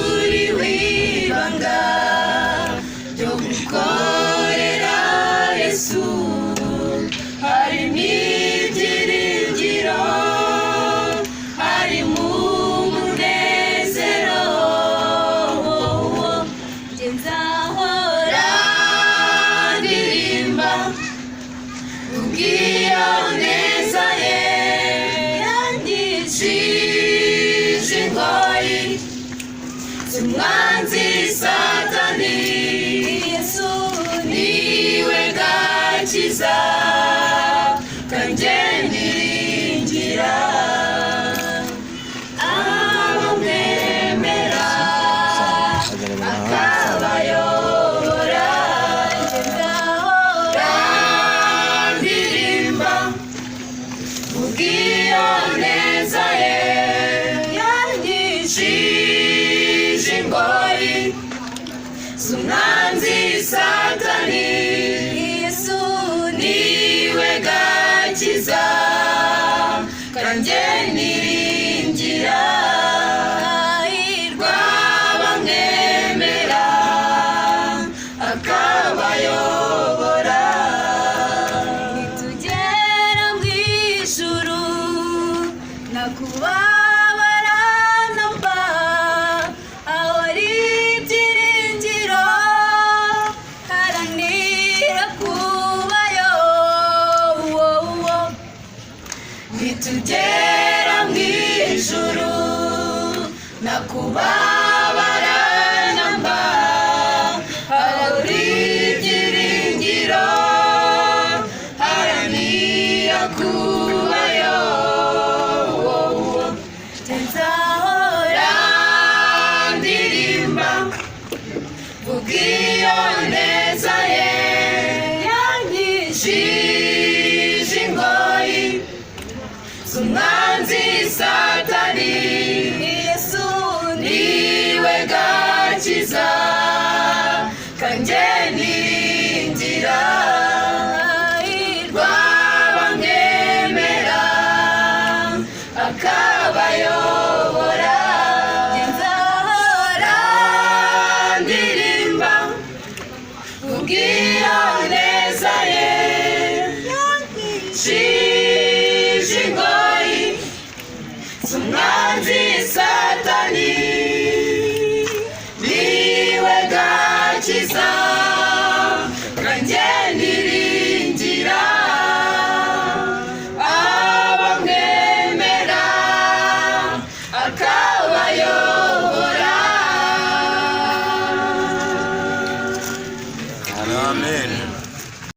hishuriwe ibanga ryo gukorera Yesu, harimo ibyiringiro, harimo umunezero. Njye nzahora ndirimba kubw'iyo neza ye, yanyicishije ingoyi z'umwanzi Satani. Yesu niwe gakiza kanjye niringira, abamwemera akabayobora. Nzahora ndirimba kubw'iyo neza ye, yanyicishije ingoyi z'umwanzi Satani. Yesu niwe gakiza kanjye niringira, hahirwa abamwemera akabayobora. Nitugera mu ijuru nakubabara namba, aho ari ibyiringiro, haranira kubayo. Nitugera mu ijuru nakubabara namba, aho ari ibyiringiro, haranira kubayo. Nzahora ndirimba kubw'iyo neza ye, yanyicishije ingoyi z'umwanzi Satani. Yesu niwe gakiza kanjye